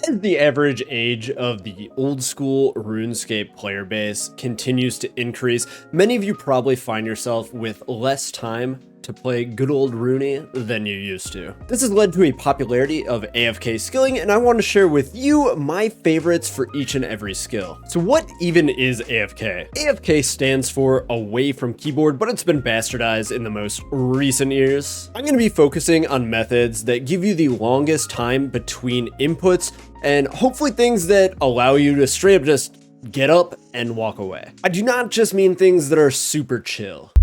As the average age of the old school RuneScape player base continues to increase, many of you probably find yourself with less time to play good old Rooney than you used to. This has led to a popularity of AFK skilling, and I want to share with you my favorites for each and every skill. So what even is AFK? AFK stands for away from keyboard, but it's been bastardized in the most recent years. I'm going to be focusing on methods that give you the longest time between inputs and hopefully things that allow you to straight up just get up and walk away. I do not just mean things that are super chill.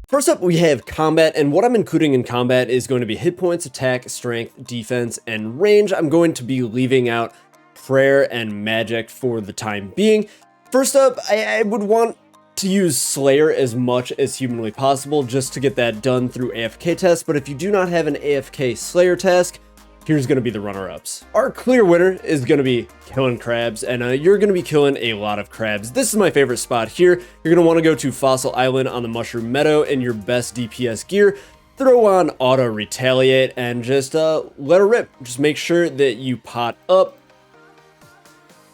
First up, we have combat, and what I'm including in combat is going to be hit points, attack, strength, defense, and range. I'm going to be leaving out prayer and magic for the time being. First up, I would want to use Slayer as much as humanly possible just to get that done through AFK tests, but if you do not have an AFK Slayer task, here's going to be the runner-ups. Our clear winner is going to be killing crabs, and you're going to be killing a lot of crabs. This is my favorite spot here. You're going to want to go to Fossil Island on the Mushroom Meadow in your best DPS gear, throw on Auto Retaliate, and just let her rip. Just make sure that you pot up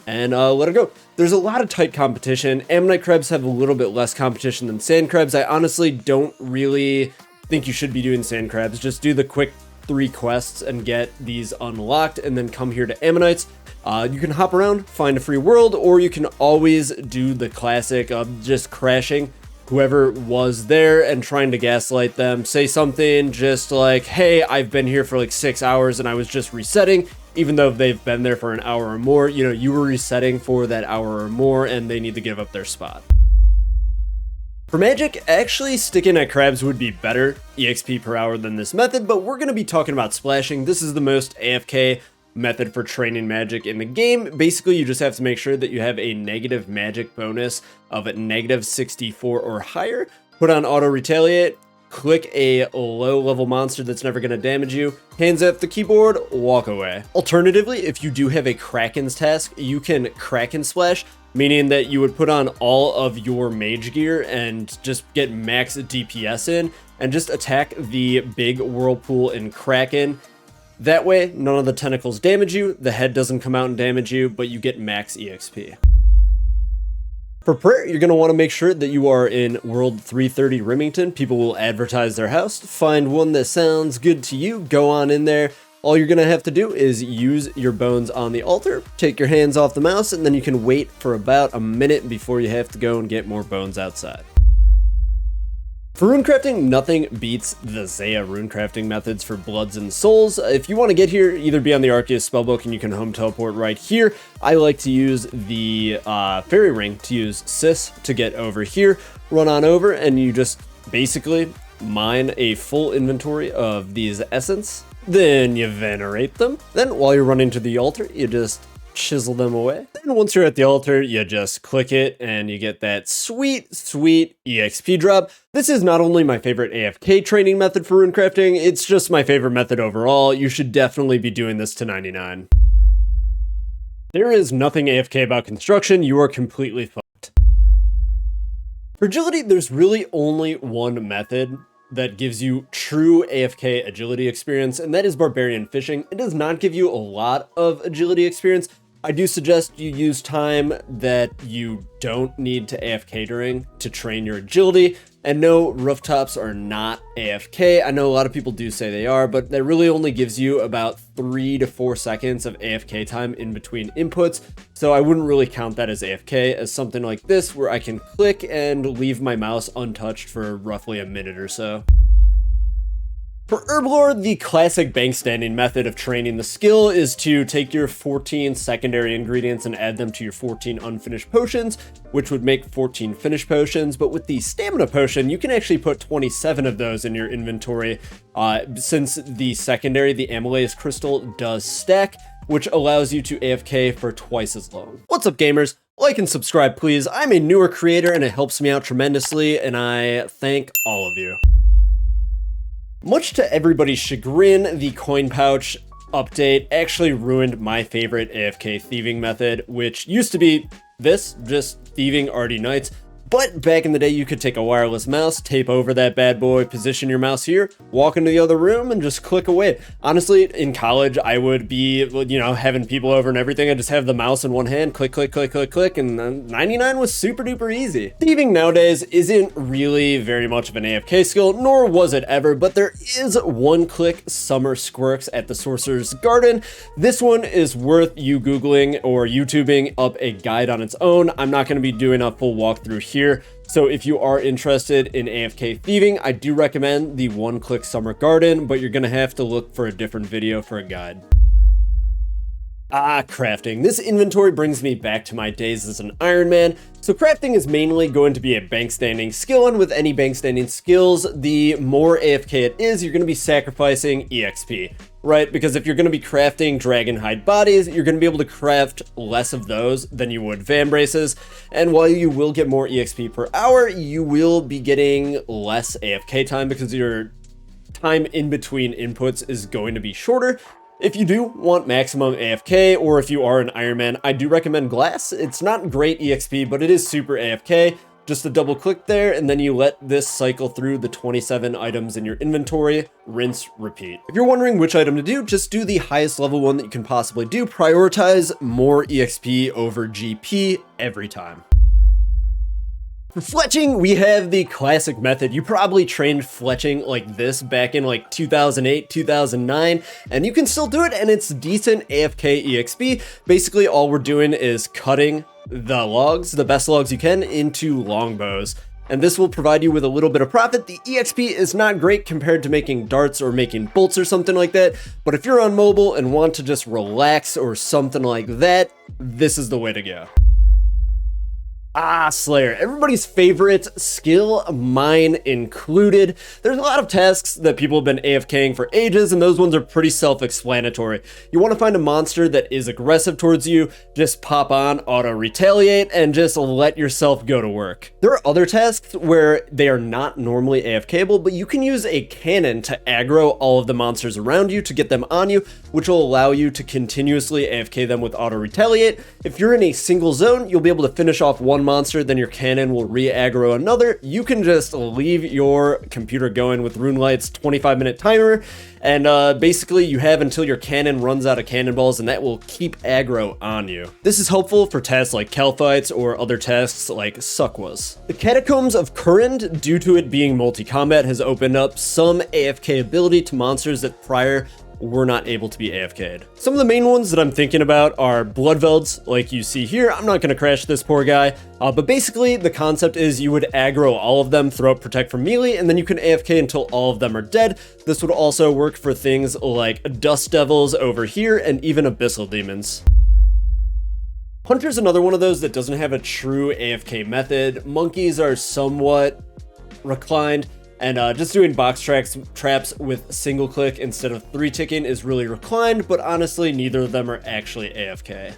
and let her go. There's a lot of tight competition. Ammonite crabs have a little bit less competition than sand crabs. I honestly don't really think you should be doing sand crabs. Just do the quick 3 quests and get these unlocked and then come here to Ammonites. You can hop around, find a free world, or you can always do the classic of just crashing whoever was there and trying to gaslight them. Say something just like, hey, I've been here for like 6 hours and I was just resetting, even though they've been there for an hour or more. You know, you were resetting for that hour or more and they need to give up their spot. For magic, actually sticking at crabs would be better EXP per hour than this method, but we're going to be talking about splashing. This is the most AFK method for training magic in the game. Basically, you just have to make sure that you have a negative magic bonus of -64 or higher. Put on Auto Retaliate, click a low level monster that's never going to damage you, hands off the keyboard, walk away. Alternatively, if you do have a Kraken's task, you can Kraken Splash, meaning that you would put on all of your mage gear and just get max DPS in and just attack the big whirlpool in Kraken. That way, none of the tentacles damage you, the head doesn't come out and damage you, but you get max EXP. For prayer, you're going to want to make sure that you are in World 330 Remington. People will advertise their house. Find one that sounds good to you, go on in there. All you're going to have to do is use your bones on the altar, take your hands off the mouse, and then you can wait for about a minute before you have to go and get more bones outside. For runecrafting, nothing beats the Zaya runecrafting methods for bloods and souls. If you want to get here, either be on the Arceus spellbook and you can home teleport right here. I like to use the fairy ring to use Sis to get over here. Run on over and you just basically mine a full inventory of these essence. Then you venerate them. Then while you're running to the altar, you just chisel them away. Then once you're at the altar, you just click it and you get that sweet, sweet EXP drop. This is not only my favorite AFK training method for runecrafting, it's just my favorite method overall. You should definitely be doing this to 99. There is nothing AFK about construction. You are completely fucked. For agility, there's really only one method that gives you true AFK agility experience, and that is barbarian fishing. It does not give you a lot of agility experience. I do suggest you use time that you don't need to AFK during to train your agility. And no, rooftops are not AFK. I know a lot of people do say they are, but that really only gives you about 3 to 4 seconds of AFK time in between inputs. So I wouldn't really count that as AFK, as something like this where I can click and leave my mouse untouched for roughly a minute or so. For Herblore, the classic bank standing method of training the skill is to take your 14 secondary ingredients and add them to your 14 unfinished potions, which would make 14 finished potions. But with the stamina potion, you can actually put 27 of those in your inventory, since the secondary, the amylase crystal, does stack, which allows you to AFK for twice as long. What's up, gamers? Like and subscribe, please. I'm a newer creator and it helps me out tremendously, and I thank all of you. Much to everybody's chagrin, the coin pouch update actually ruined my favorite AFK thieving method, which used to be this, just thieving Arty Knights. But back in the day, you could take a wireless mouse, tape over that bad boy, position your mouse here, walk into the other room, and just click away. Honestly, in college, I would be, you know, having people over and everything. I just have the mouse in one hand, click, click, click, click, click, and 99 was super duper easy. Thieving nowadays isn't really very much of an AFK skill, nor was it ever, but there is one-click summer squirks at the Sorcerer's Garden. This one is worth you Googling or YouTubing up a guide on its own. I'm not going to be doing a full walkthrough here. So if you are interested in AFK thieving, I do recommend the one-click summer garden, but you're going to have to look for a different video for a guide. Crafting. This inventory brings me back to my days as an Iron Man. So crafting is mainly going to be a bank standing skill, and with any bank standing skills, the more AFK it is, you're going to be sacrificing EXP, right? Because if you're going to be crafting dragon hide bodies, you're going to be able to craft less of those than you would van braces. And while you will get more EXP per hour, you will be getting less AFK time because your time in between inputs is going to be shorter. If you do want maximum AFK, or if you are an Iron Man, I do recommend Glass. It's not great EXP, but it is super AFK. Just a double click there, and then you let this cycle through the 27 items in your inventory, rinse, repeat. If you're wondering which item to do, just do the highest level one that you can possibly do. Prioritize more EXP over GP every time. For fletching, we have the classic method. You probably trained fletching like this back in like 2008, 2009, and you can still do it, and it's decent AFK EXP. Basically, all we're doing is cutting the logs, the best logs you can, into longbows. And this will provide you with a little bit of profit. The EXP is not great compared to making darts or making bolts or something like that, but if you're on mobile and want to just relax or something like that, this is the way to go. Slayer, everybody's favorite skill, mine included. There's a lot of tasks that people have been AFKing for ages, and those ones are pretty self-explanatory. You want to find a monster that is aggressive towards you, just pop on, auto-retaliate, and just let yourself go to work. There are other tasks where they are not normally AFKable, but you can use a cannon to aggro all of the monsters around you to get them on you, which will allow you to continuously AFK them with auto-retaliate. If you're in a single zone, you'll be able to finish off one monster, then your cannon will re-aggro another. You can just leave your computer going with Runelight's 25-minute timer, and basically you have until your cannon runs out of cannonballs, and that will keep aggro on you. This is helpful for tasks like Calphites or other tasks like Suckwas. The Catacombs of Kurand, due to it being multi-combat, has opened up some AFK ability to monsters that prior were not able to be AFK'd. Some of the main ones that I'm thinking about are Bloodvelds, like you see here. I'm not gonna crash this poor guy, but basically the concept is you would aggro all of them, throw up Protect from melee, and then you can AFK until all of them are dead. This would also work for things like Dust Devils over here, and even Abyssal Demons. Hunter's another one of those that doesn't have a true AFK method. Monkeys are somewhat reclined, and just doing box traps with single click instead of 3-ticking is really reclined, but honestly, neither of them are actually AFK.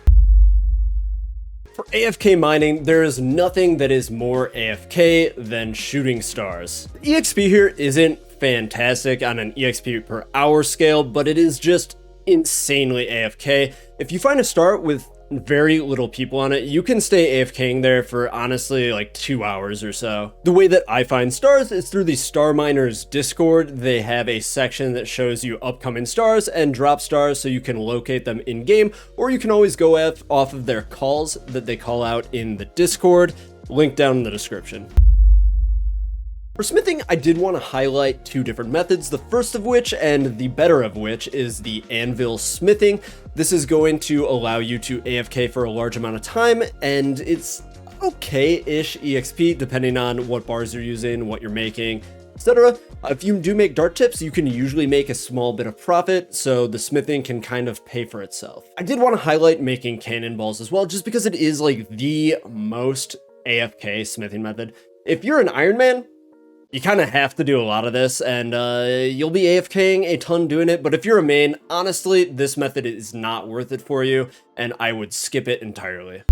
For AFK mining, there is nothing that is more AFK than shooting stars. The EXP here isn't fantastic on an EXP per hour scale, but it is just insanely AFK. If you find a star with very little people on it, you can stay AFKing there for honestly like 2 hours or so. The way that I find stars is through the Star Miners Discord. They have a section that shows you upcoming stars and drop stars so you can locate them in game, or you can always go off of their calls that they call out in the Discord. Link down in the description. For smithing, I did want to highlight two different methods, the first of which, and the better of which, is the anvil smithing. This is going to allow you to AFK for a large amount of time, and it's okay-ish EXP depending on what bars you're using, what you're making, etc. If you do make dart tips, you can usually make a small bit of profit, so the smithing can kind of pay for itself. I did want to highlight making cannonballs as well, just because it is like the most AFK smithing method. If you're an Iron Man, you kind of have to do a lot of this, and you'll be AFKing a ton doing it, but if you're a main, honestly, this method is not worth it for you, and I would skip it entirely.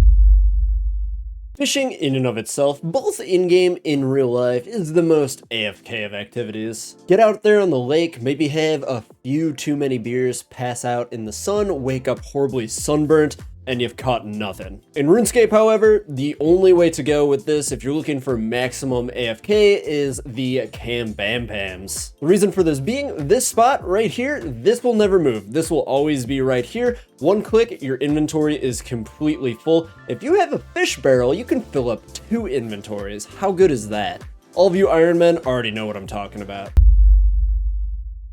Fishing in and of itself, both in-game, in real life, is the most AFK of activities. Get out there on the lake, maybe have a few too many beers, pass out in the sun, wake up horribly sunburnt, and you've caught nothing. In RuneScape, however, the only way to go with this, if you're looking for maximum AFK, is the Cam Bam Bams. The reason for this being, this spot right here, this will never move. This will always be right here. One click, your inventory is completely full. If you have a fish barrel, you can fill up 2 inventories. How good is that? All of you Iron Men already know what I'm talking about.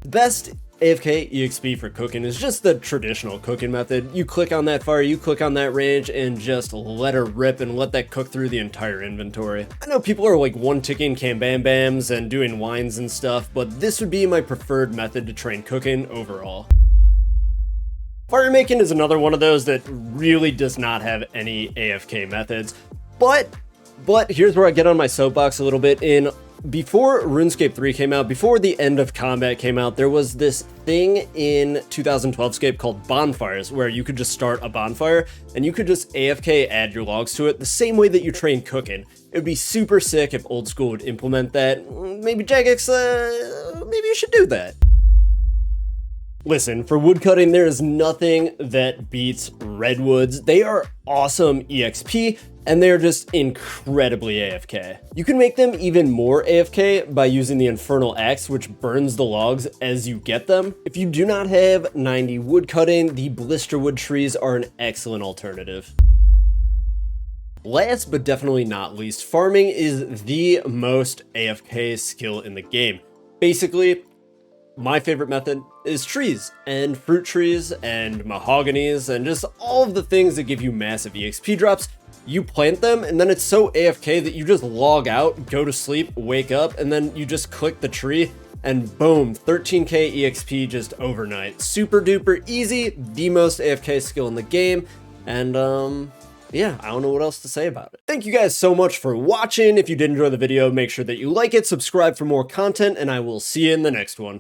The best AFK EXP for cooking is just the traditional cooking method. You click on that fire, you click on that range, and just let her rip and let that cook through the entire inventory. I know people are like one-ticking Cam Bam Bams and doing wines and stuff, but this would be my preferred method to train cooking overall. Firemaking is another one of those that really does not have any AFK methods, but here's where I get on my soapbox a little bit. Before RuneScape 3 came out, before the end of combat came out, there was this thing in 2012scape called bonfires, where you could just start a bonfire and you could just AFK add your logs to it the same way that you train cooking. It would be super sick if old school would implement that. Maybe Jagex, maybe you should do that. Listen, for woodcutting, there is nothing that beats redwoods. They are awesome EXP, and they're just incredibly AFK. You can make them even more AFK by using the Infernal Axe, which burns the logs as you get them. If you do not have 90 woodcutting, the blisterwood trees are an excellent alternative. Last but definitely not least, farming is the most AFK skill in the game. Basically, my favorite method is trees and fruit trees and mahoganies and just all of the things that give you massive EXP drops. You plant them and then it's so AFK that you just log out, go to sleep, wake up, and then you just click the tree and boom, 13k EXP just overnight. Super duper easy, the most AFK skill in the game, and yeah, I don't know what else to say about it. Thank you guys so much for watching. If you did enjoy the video, make sure that you like it, subscribe for more content, and I will see you in the next one.